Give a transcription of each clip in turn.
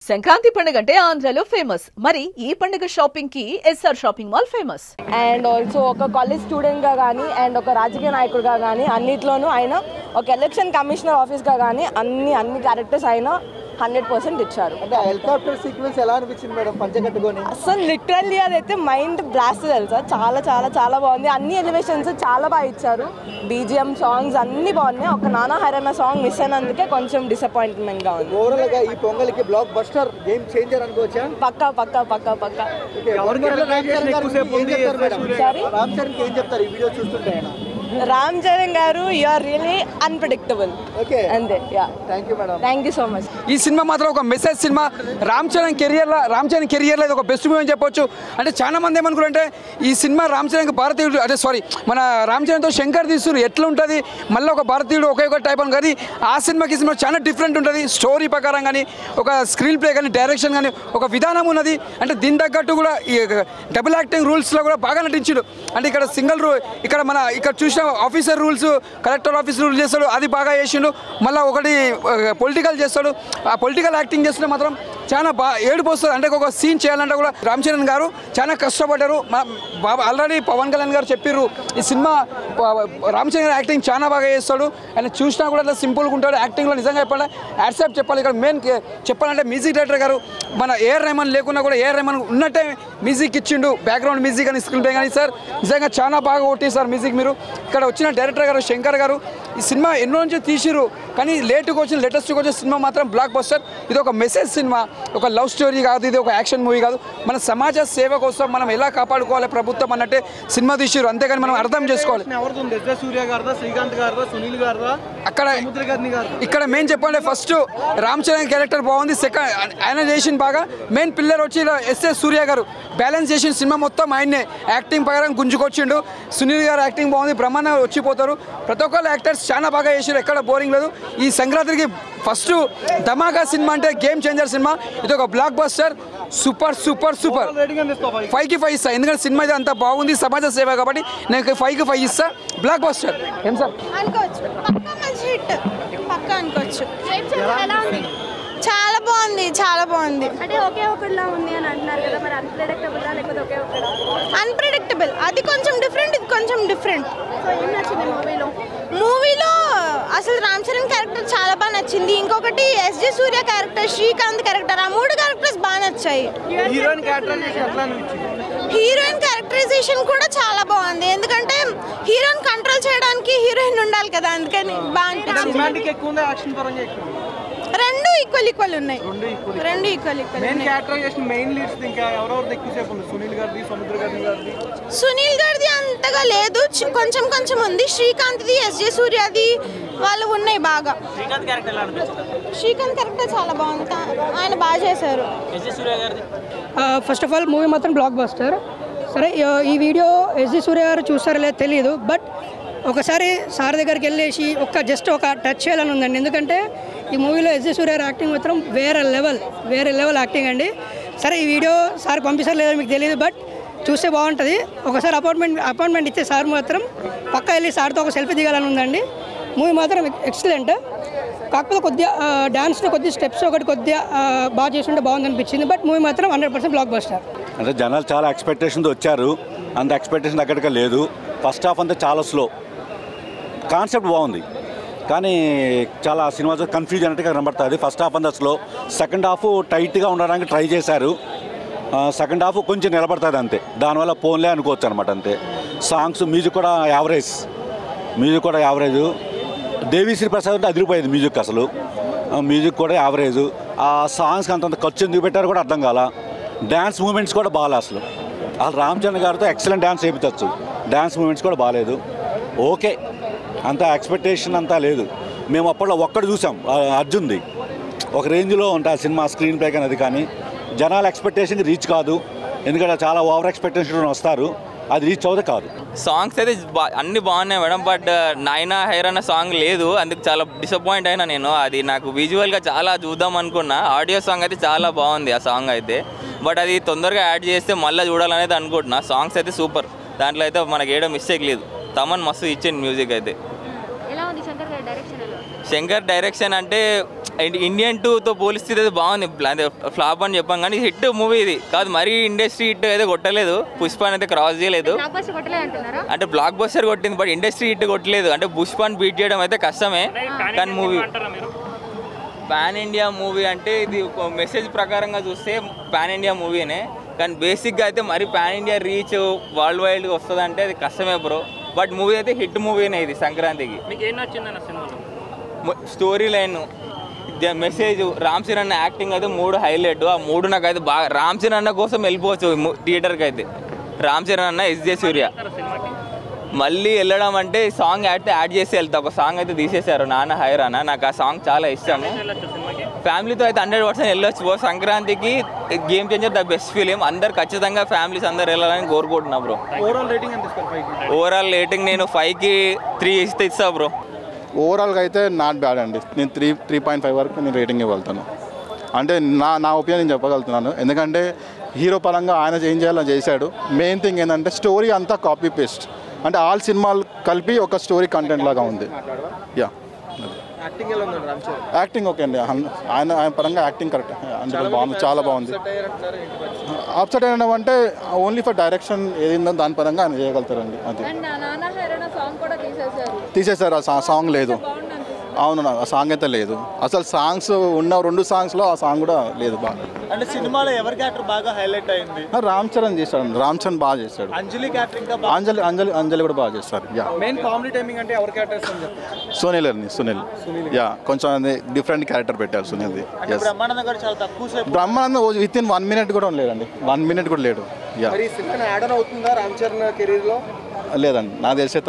సంక్రాంతి పండుగ అంటే ఆంధ్రాలో ఫేమస్. మరి ఈ పండుగ షాపింగ్ కి SR shopping mall famous. And also ఒక కాలేజ్ స్టూడెంట్ గా కానీ అండ్ ఒక రాజకీయ నాయకుడిగా కానీ అన్నిట్లోనూ ఆయన ఒక ఎలక్షన్ కమిషనర్ ఆఫీస్ గా కానీ అన్ని క్యారెక్టర్స్ ఆయన 100% ఇచ్చారు. అంటే హెలికాప్టర్ సీక్వెన్స్ ఎలా అనిపించింది మేడం పంచకట్టుకొని? అసలు లిటరల్లీ అదైతే మైండ్ బ్లాస్ట్ తెలుసా. చాలా చాలా చాలా బాగుంది. అన్ని ఎలివేషన్స్ చాలా బాగా ఇచ్చారు. బీజిఎం సాంగ్స్ అన్ని బాగున్నాయి. ఒక నానా హైరానా సాంగ్ మిస్ అయినందుకే కొంచెం డిసప్పాయింట్మెంట్ గా ఉంది. ఓవరాల్ గా ఈ పొంగల్కి బ్లాక్ బస్టర్ గేమ్ చేంజర్ అనుకోవచ్చా? పక్కా పక్కా పక్కా పక్కా. రామ్ చరణ్ ఏం చెప్తారు ఈ వీడియో చూస్తుంటే? రామ్ చరణ్ గారు you are really unpredictable. Okay అంతే. Yeah thank you madam. Thank you so much. ఈ సినిమా మాత్రం ఒక మెసేజ్ సినిమా. రామ్ చరణ్ కెరియర్లో ఇది ఒక బెస్ట్ మూవీ అని చెప్పొచ్చు. అంటే చాలా మంది ఏమనుకుంటే ఈ సినిమా రామ్ చరణ్కి భారతీయుడు అంటే మన రామ్ చరణ్తో శంకర్ తీస్తున్నారు ఎట్లా ఉంటుంది, మళ్ళీ ఒక భారతీయుడు ఒకే ఒక టైప్ అని. కానీ ఆ సినిమాకి సినిమా చాలా డిఫరెంట్ ఉంటుంది. స్టోరీ ప్రకారం కానీ ఒక స్క్రీన్ ప్లే కానీ డైరెక్షన్ కానీ ఒక విధానం ఉన్నది. అంటే దీని తగ్గట్టు కూడా ఈ డబుల్ యాక్టింగ్ రూల్స్లో కూడా బాగా నటించాడు. అంటే ఇక్కడ సింగిల్ ఇక్కడ చూసిన officer rules, collector office rules చేస్తాడు, అది బాగా చేసిండు. మళ్ళీ ఒకటి పొలిటికల్ చేస్తాడు. ఆ పొలిటికల్ యాక్టింగ్ చేస్తుంటే మాత్రం చాలా ఏడుపు వస్తుంది. అంటే ఒక సీన్ చేయాలంటే కూడా రామ్ చరణ్ గారు చాలా కష్టపడ్డారు. ఆల్రెడీ పవన్ కళ్యాణ్ గారు చెప్పారు ఈ సినిమా రామ్ చరణ్ గారు యాక్టింగ్ చాలా బాగా చేస్తాడు. ఆయన చూసినా కూడా అట్లా సింపుల్గా ఉంటాడు. యాక్టింగ్లో నిజంగా చెప్పాలి యాడ్సాప్ చెప్పాలి. ఇక్కడ మెయిన్ చెప్పాలంటే మ్యూజిక్ డైరెక్టర్ గారు మన ఏఆర్ రెహమాన్ లేకున్నా కూడా ఏఆర్ రెహమాన్ ఉన్నట్టే మ్యూజిక్ ఇచ్చిండు. బ్యాక్గ్రౌండ్ మ్యూజిక్ అని స్క్రీన్ ప్లే కానీ సార్ నిజంగా చాలా బాగా కొట్టేశారు మ్యూజిక్. మీరు ఇక్కడ వచ్చిన డైరెక్టర్ గారు శంకర్ గారు ఈ సినిమా ఎన్నో నుంచి తీసిరు, కానీ లేట్గా వచ్చిన లేటెస్ట్గా వచ్చిన సినిమా మాత్రం బ్లాక్ బస్టర్. ఇది ఒక మెసేజ్ సినిమా, ఒక లవ్ స్టోరీ కాదు, ఇది ఒక యాక్షన్ మూవీ కాదు. మన సమాజ సేవ కోసం మనం ఎలా కాపాడుకోవాలి ప్రభుత్వం అన్నట్టే సినిమా తీసిరు. అంతేగాని మనం అర్థం చేసుకోవాలి. అక్కడ ఇక్కడ మెయిన్ చెప్పాలంటే ఫస్ట్ రామ్ చరణ్ క్యారెక్టర్ బాగుంది. సెకండ్ ఆయన చేసిన బాగా మెయిన్ పిల్లర్ వచ్చి ఎస్ఎస్ సూర్య గారు బ్యాలెన్స్ చేసిన సినిమా మొత్తం ఆయన్నే యాక్టింగ్ ప్రకారం గుంజుకొచ్చిండు. సునీల్ గారు యాక్టింగ్ బాగుంది. బ్రహ్మాండ వచ్చిపోతారు. ప్రతి ఒక్కరు యాక్టర్స్ చాలా బాగా చేసారు. ఎక్కడ బోరింగ్ లేదు. ఈ సంక్రాంతికి ఫస్ట్ ధమాకా సినిమా అంటే గేమ్ చేంజర్ సినిమా. ఇది ఒక block buster. Super super super. 5కి 5 ఇస్తా. ఎందుకంటే సినిమా ఇది అంత బాగుంది, సమాజ సేవ కాబట్టి నేను 5కి 5 ఇస్తా. Block buster. ఏం సార్ చాలా బాగుంది, చాలా బాగుంది. అంటే ఒకే ఒకటిలా ఉంది అని అంటున్నారు కదా, మరి అన్ప్రెడిక్టబుల్ లేకపోతే ఒకే ఒకటి? అన్ప్రెడిక్టబుల్. అది కొంచెం డిఫరెంట్, ఇది కొంచెం డిఫరెంట్. సో ఏం నచ్చింది మూవీలో అసలు రామ్ చరణ్ క్యారెక్టర్ చాలా బాగా నచ్చింది. ఇంకొకటి ఎస్జే సూర్య క్యారెక్టర్, శ్రీకాంత్ క్యారెక్టర్, ఆ 3 క్యారెక్టర్స్ బాగా నచ్చాయి. హీరోయిన్ క్యారెక్టరైజేషన్ కూడా చాలా బాగుంది. ఎందుకంటే హీరోయిన్ కంట్రోల్ చేయడానికి హీరోయిన్ ఉండాలి కదా, అందుకని బాగా అనిపించింది. రెండు ఈక్వల్ ఉన్నాయి. రెండు ఈక్వల్. సునీల్ గారిది అంతగా లేదు, కొంచెం ఉంది. శ్రీకాంత్ది, ఎస్జే సూర్యది వాళ్ళు ఉన్నాయి బాగా. శ్రీకాంత్ క్యారెక్టర్ చాలా బాగుంది, ఆయన బాగా చేశారు. ఫస్ట్ ఆఫ్ ఆల్ మూవీ మాత్రం బ్లాక్ బస్టర్. సరే ఈ వీడియో ఎస్జే సూర్య గారు చూస్తారో లేదో తెలియదు, బట్ ఒకసారి సార్ దగ్గరికి వెళ్ళేసి జస్ట్ ఒక టచ్ చేయాలని ఉందండి. ఎందుకంటే ఈ మూవీలో ఎస్జే సూర్య యాక్టింగ్ మాత్రం వేరే లెవెల్ యాక్టింగ్ అండి. సరే ఈ వీడియో సార్ పంపిస్తారు లేదో మీకు తెలియదు, బట్ చూస్తే బాగుంటుంది. ఒకసారి అపాయింట్మెంట్ ఇస్తే సార్ మాత్రం పక్కా వెళ్ళి సార్తో ఒక సెల్ఫీ దిగాలని ఉందండి. మూవీ మాత్రం ఎక్సలెంట్. కాకపోతే కొద్దిగా డ్యాన్స్లో కొద్దిగా స్టెప్స్ కొద్దిగా బాగా చేస్తుంటే బాగుంది అనిపించింది, బట్ మూవీ మాత్రం 100% బ్లాక్ బస్టర్. అంటే జనాలు చాలా ఎక్స్పెక్టేషన్తో వచ్చారు, అంత ఎక్స్పెక్టేషన్ దగ్గరగా లేదు. ఫస్ట్ హాఫ్ అంతా చాలా స్లో. కాన్సెప్ట్ బాగుంది కానీ చాలా సినిమా కన్ఫ్యూజ్ అన్నట్టుగా కనబడుతుంది. ఫస్ట్ హాఫ్ అంతా స్లో. సెకండ్ హాఫ్ టైట్గా ఉండడానికి ట్రై చేశారు. సెకండ్ హాఫ్ కొంచెం నిలబడుతుంది అంతే, దానివల్ల ఫోన్లే అనుకోవచ్చు అనమాట అంతే. సాంగ్స్ మ్యూజిక్ కూడా యావరేజ్. దేవిశ్రీ ప్రసాద్ అంటే అదిరిపోయేది మ్యూజిక్. అసలు మ్యూజిక్ కూడా యావరేజ్. ఆ సాంగ్స్కి అంతంత ఖర్చు ఎందుకు పెట్టారో కూడా అర్థం కాల. డ్యాన్స్ మూమెంట్స్ కూడా బాగాలే. అసలు రామ్ చరణ్ గారితో ఎక్సలెంట్ డ్యాన్స్ చేయించవచ్చు. డ్యాన్స్ మూమెంట్స్ కూడా బాగాలేదు. ఓకే, అంత ఎక్స్పెక్టేషన్ అంతా లేదు. మేము అప్పట్లో ఒక్కడు చూసాం అర్జున్ది, ఒక రేంజ్లో ఉంటుంది సినిమా స్క్రీన్ ప్లే కానీ. అది కానీ జనాల ఎక్స్పెక్టేషన్కి రీచ్ కాదు. ఎందుకంటే చాలా ఓవర్ ఎక్స్పెక్టేషన్ వస్తారు, అది రీచ్ అవుతే కాదు. సాంగ్స్ అయితే అన్ని బాగున్నాయి మేడం, బట్ నాయనా హైరానా సాంగ్ లేదు, అందుకు చాలా డిసప్పాయింట్ అయినా నేను. అది నాకు విజువల్గా చాలా చూద్దాం అనుకున్నా. ఆడియో సాంగ్ అయితే చాలా బాగుంది ఆ సాంగ్ అయితే, బట్ అది తొందరగా యాడ్ చేస్తే మళ్ళీ చూడాలనేది అనుకుంటున్నా. సాంగ్స్ అయితే సూపర్, దాంట్లో అయితే మనకి ఏడో మిస్టేక్ లేదు. తమన్ మస్తు ఇచ్చింది మ్యూజిక్ అయితే. ఎలా ఉంది శంకర్ గారి డైరెక్షన్? శంకర్ డైరెక్షన్ అంటే ఇండియన్ 2తో పోలిస్తే అది బాగుంది, అదే ఫ్లాప్ అని చెప్పాం కానీ హిట్ మూవీ ఇది కాదు, మరీ ఇండస్ట్రీ హిట్ అయితే కొట్టలేదు, పుష్పాన్ అయితే క్రాస్ చేయలేదు. అంటే బ్లాక్ బస్టర్ కొట్టింది బట్ ఇండస్ట్రీ హిట్ కొట్టలేదు. అంటే పుష్పాన్ బీట్ చేయడం అయితే కష్టమే, కానీ మూవీ పాన్ ఇండియా మూవీ అంటే ఇది ఒక మెసేజ్ ప్రకారంగా చూస్తే పాన్ ఇండియా మూవీనే, కానీ బేసిక్గా అయితే మరి పాన్ ఇండియా రీచ్ వరల్డ్ వైడ్గా వస్తుంది అంటే అది కష్టమే బ్రో. బట్ మూవీ అయితే హిట్ మూవీనే ఇది సంక్రాంతికి. Story line, message, Ram Charan అన్న యాక్టింగ్ అయితే 3 హైలైట్. ఆ 3 నాకైతే బాగా, రామ్ చరణ్ అన్న కోసం వెళ్ళిపోవచ్చు థియేటర్కి అయితే. రామ్ చరణ్ అన్న, ఎస్జే సూర్య. మళ్ళీ వెళ్ళడం అంటే సాంగ్ యాడ్ చేసి వెళ్తా, ఒక సాంగ్ అయితే తీసేశారు నాన్న హైరానా, నాకు ఆ సాంగ్ చాలా ఇష్టము. ఫ్యామిలీతో అయితే 100% వెళ్ళొచ్చు. సంక్రాంతికి game changer the best film, అందరు ఖచ్చితంగా ఫ్యామిలీస్ అందరు వెళ్ళాలని కోరుకుంటున్నా బ్రో. ఓవరాల్ రేటింగ్ నేను 5కి 3 ఇస్తా బ్రో. ఓవరాల్గా అయితే నాట్ బ్యాడ్ అండి. నేను 3.5 వరకు నేను రేటింగ్ ఇవ్వగలుగుతాను. అంటే నా ఒపీనియన్ చెప్పగలుగుతున్నాను, ఎందుకంటే హీరో పరంగా ఆయన ఏం చేయాలని చేశాడు. మెయిన్ థింగ్ ఏంటంటే స్టోరీ అంతా కాపీ పేస్ట్, అంటే ఆల్ సినిమాలు కలిపి ఒక స్టోరీ కంటెంట్ లాగా ఉంది. యా, యాక్టింగ్ ఓకే అండి, ఆయన పరంగా యాక్టింగ్ కరెక్ట్, అంటే బాగుంది, చాలా బాగుంది. అప్సెట్ అయినా అంటే ఓన్లీ ఫర్ డైరెక్షన్ ఏదిందో దాని పరంగా ఆయన చేయగలుగుతారండి. అది తీసేశారు, ఆ సాంగ్ లేదు. అవును, ఆ సాంగ్ అయితే లేదు అసలు. సాంగ్స్ ఉన్న 2 సాంగ్స్లో ఆ సాంగ్ కూడా లేదు. బాగా అంటే సినిమాలో ఎవరి క్యారెక్టర్ బాగా హైలైట్ అయింది? రామ్ చరణ్ చేశాడు, రామ్ చరణ్ బాగా చేశాడు. అంజలి క్యారెక్టర్, అంజలి కూడా బాగా చేస్తారు. యా, మెయిన్ కామెడీ టైమింగ్ అంటే ఎవరి క్యారెక్టర్స్ అని చెప్పారు? సునీల్. యా, కొంచెం డిఫరెంట్ క్యారెక్టర్ పెట్టారు సునీల్ది. బ్రహ్మానందం గారు చాలా తక్కువ సేపు, బ్రహ్మానందం విత్ ఇన్ 1 మినిట్ కూడా లేదండి, 1 మినిట్ కూడా లేడు. యా, మరి సినిమా యాడ్ ఆన్ అవుతుందా రామ్ చరణ్ కెరీర్ లో? లేదండి, నాకు తెలిసే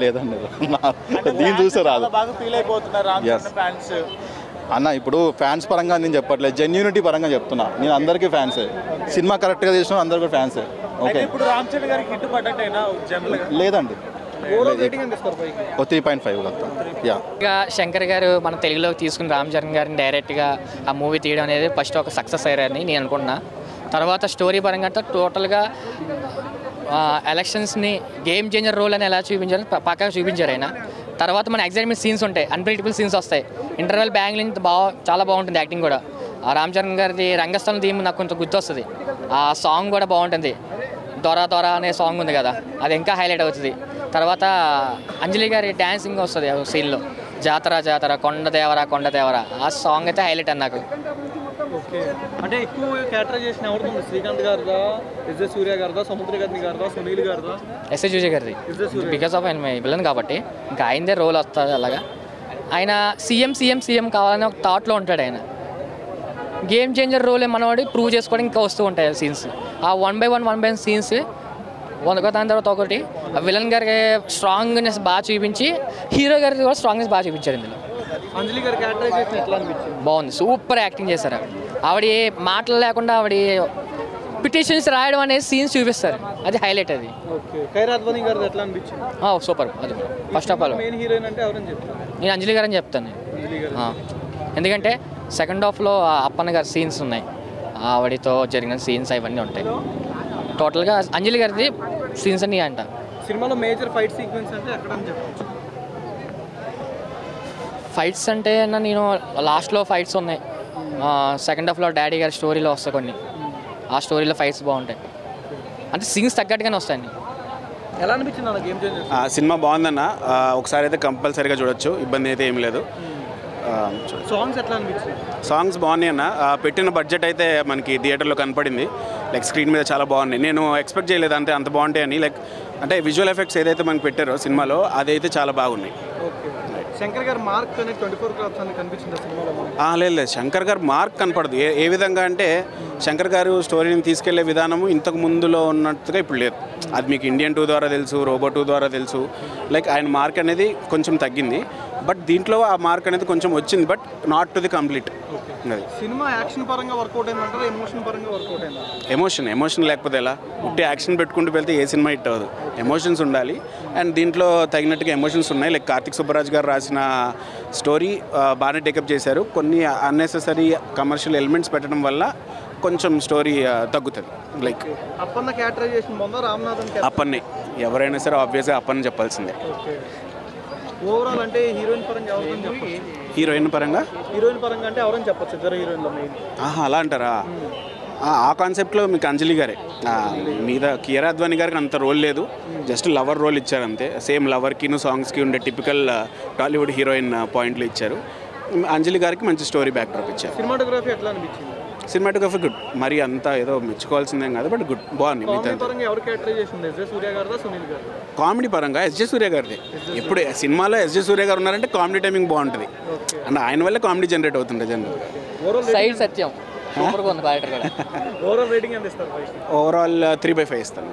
లేదండి, దీన్ని చూసే రాదు. బాగా ఫీల్ అయిపోతున్నారు రామ్ చరణ్ ఫ్యాన్స్ అన్న. ఇప్పుడు ఫ్యాన్స్ పరంగా నేను చెప్పట్లేదు, జెన్యూనిటీ పరంగా చెప్తున్నా. నేను అందరికీ ఫ్యాన్సే, సినిమా కరెక్ట్గా చేసిన అందరికీ కూడా ఫ్యాన్సే. ఓకే, ఇప్పుడు రామ్ చరణ్ గారికి హిట్ పడ్డట్టేనా? లేదండి, 3.5 వెళ్తాం. యా, శంకర్ గారు మన తెలుగులోకి తీసుకుని రామ్ చరణ్ గారిని డైరెక్ట్గా ఆ మూవీ తీయడం అనేది ఫస్ట్ ఒక సక్సెస్ అయ్యారని నేను అనుకుంటున్నా. తర్వాత స్టోరీ పరంగా అంటే టోటల్గా ఎలక్షన్స్ని గేమ్ చేంజర్ రోల్ అని ఎలా చూపించారు పక్కా చూపించారు ఆయన. తర్వాత మన ఎగ్జైట్మెంట్ సీన్స్ ఉంటాయి, అన్ప్రెడిక్టబుల్ సీన్స్ వస్తాయి. ఇంటర్వెల్ బ్యాంగ్లింగ్ చాలా బాగుంటుంది, యాక్టింగ్ కూడా. ఆ రామ్ చరణ్ గారిది రంగస్థలం థీమ్ నాకు కొంచెం గుర్తొస్తుంది. ఆ సాంగ్ కూడా బాగుంటుంది, దొర అనే సాంగ్ ఉంది కదా, అది ఇంకా హైలైట్ అవుతుంది. తర్వాత అంజలి గారి డ్యాన్సింగ్ వస్తుంది ఆ సీన్లో, జాతర కొండ దేవరా ఆ సాంగ్ అయితే హైలైట్ అని నాకు. ఓకే, అంటే ఎక్కువ క్యారెక్టరైజేషన్ ఎవరిది? శ్రీకాంత్ గారిదా, ఎస్జే సూర్య గారిదా, సముద్రగని గారిదా, సునీల్ గారిదా? ఎస్ఏ సూర్య గారిది, బికాస్ ఆఫ్ ఆయన విలన్ కాబట్టి ఇంకా ఆయనదే రోల్ వస్తుంది. అలాగా ఆయన సీఎం కావాలని ఒక థాట్లో ఉంటాడు ఆయన. గేమ్ చేంజర్ రోల్ మనవాడి ప్రూవ్ చేసుకోవడం ఇంకా వస్తూ ఉంటాయి సీన్స్. ఆ 1 by 1 సీన్స్ దాని తర్వాత ఒకటి విలన్ గారికి స్ట్రాంగ్నెస్ బాగా చూపించి, హీరో గారికి కూడా స్ట్రాంగ్నెస్ బాగా చూపించారు ఇందులో. అంజలి గారి క్యారెక్టరైజేషన్ ఎట్లా అనిపించింది? బాగుంది, సూపర్ యాక్టింగ్ చేశారు. ఆవిడ మాటలు లేకుండా ఆవిడ పిటిషన్స్ రాయడం అనేది సీన్స్ చూపిస్తారు, అది హైలైట్. అది ఓకే, ఖైరాద్వాని గారిది ఎట్లా అనిపించింది? సూపర్. అది first of all main heroine అంటే ఎవరని చెప్తారు? నేను అంజలి గారని చెప్తాను. ఎందుకంటే సెకండ్ హాఫ్లో అప్పన్న గారి సీన్స్ ఉన్నాయి, ఆవిడతో జరిగిన సీన్స్ అవన్నీ ఉంటాయి. టోటల్గా అంజలి గారిది సీన్స్ అన్నీ అంట. సినిమాలో మేజర్ ఫైట్ సీక్వెన్స్ అంటే ఎక్కడ అని చెప్పచ్చు? ఫైట్స్ అంటే నేను లాస్ట్లో ఫైట్స్ ఉన్నాయి, సెకండ్ హాఫ్లో డాడీ గారి స్టోరీలో వస్తాయి కొన్ని, ఆ స్టోరీలో ఫైట్స్ బాగుంటాయి. అంటే సీన్స్ తగ్గట్టుగానే వస్తాయండి. ఎలా అనిపించింది అన్న గేమ్ చేంజర్? సినిమా బాగుందన్న, ఒకసారి అయితే కంపల్సరీగా చూడొచ్చు, ఇబ్బంది అయితే ఏం లేదు. సాంగ్స్ ఎట్లా అనిపించింది? సాంగ్స్ బాగున్నాయి అన్న, పెట్టిన బడ్జెట్ అయితే మనకి థియేటర్లో కనపడింది. లైక్ స్క్రీన్ మీద చాలా బాగున్నాయి, నేను ఎక్స్పెక్ట్ చేయలేదు అంత బాగుంటాయని. లైక్ అంటే విజువల్ ఎఫెక్ట్స్ ఏదైతే మనకు పెట్టారో సినిమాలో అదైతే చాలా బాగున్నాయి. ఓకే, శంకర్ గారు మార్క్ అనే 24 క్లాప్స్ అని కనిపించింది సినిమాలో? లేదు, శంకర్ గారు మార్క్ కనపడదు. ఏ విధంగా అంటే శంకర్ గారు స్టోరీని తీసుకెళ్లే విధానము ఇంతకు ముందులో ఉన్నట్టుగా ఇప్పుడు లేదు. అది మీకు ఇండియన్ 2 ద్వారా తెలుసు, రోబో 2 ద్వారా తెలుసు. లైక్ ఆయన మార్క్ అనేది కొంచెం తగ్గింది, బట్ దీంట్లో ఆ మార్క్ అనేది కొంచెం వచ్చింది, but not to the complete. అది సినిమా యాక్షన్ పరంగా వర్కౌట్ అయిందంటారా, ఎమోషన్ పరంగా వర్కౌట్ అయిందా? ఎమోషన్ లేకపోతే ఎలా? ఉట్టి యాక్షన్ పెట్టుకుంటూ వెళ్తే ఏ సినిమా హిట్ అవ్వదు, ఎమోషన్స్ ఉండాలి. అండ్ దీంట్లో తగినట్టుగా ఎమోషన్స్ ఉన్నాయి. లైక్ కార్తిక్ సుబ్బరాజ్ గారు రాసిన స్టోరీ బాగానే టేకప్ చేశారు. కొన్ని అన్నెసెసరీ కమర్షియల్ ఎలిమెంట్స్ పెట్టడం వల్ల కొంచెం స్టోరీ తగ్గుతుంది. లైక్ అప్పన్న క్యారెక్టరైజేషన్ బాగుందా, రామ్నాథన్? అప్పన్నే, ఎవరైనా సరే ఆబ్వియస్గా అప్పన్న చెప్పాల్సిందే. ఓవరాల్ అంటే హీరోయిన్ పరంగా ఎవరైనా చెప్పచ్చు. హీరోయిన్ పరంగా అంటే ఎవరైనా చెప్పచ్చు, ఇద్దరు హీరోయిన్లో మెయిన్. అలా అంటారా? ఆ కాన్సెప్ట్లో మీకు అంజలి గారే మీద కియారా అద్వానీ గారికి అంత రోల్ లేదు, జస్ట్ లవర్ రోల్ ఇచ్చారు అంతే. సేమ్ లవర్కిను సాంగ్స్కి ఉండే టిపికల్ టాలీవుడ్ హీరోయిన్ పాయింట్లు ఇచ్చారు. అంజలి గారికి మంచి స్టోరీ బ్యాక్డ్రాప్ ఇచ్చారు. సినిమాటోగ్రఫీ ఎట్లా అనిపించింది? సినిమాటోగ్రఫీ గుడ్, మరి అంతా ఏదో మెచ్చుకోవాల్సిందేం కాదు, బట్ గుడ్, బాగుంది. కామెడీ పరంగా ఎస్జే సూర్య గారిది. ఎప్పుడు సినిమాలో ఎస్జే సూర్య గారు ఉన్నారంటే కామెడీ టైమింగ్ బాగుంటుంది, అండ్ ఆయన వల్ల కామెడీ జనరేట్ అవుతుంది జనరల్. సైడ్ సత్యం సూపర్గా ఉంది క్యారెక్టర్ కూడా. ఓవరాల్ రేటింగ్ ఎంత ఇస్తారు? ఓవరాల్ 3/5 ఇస్తాను.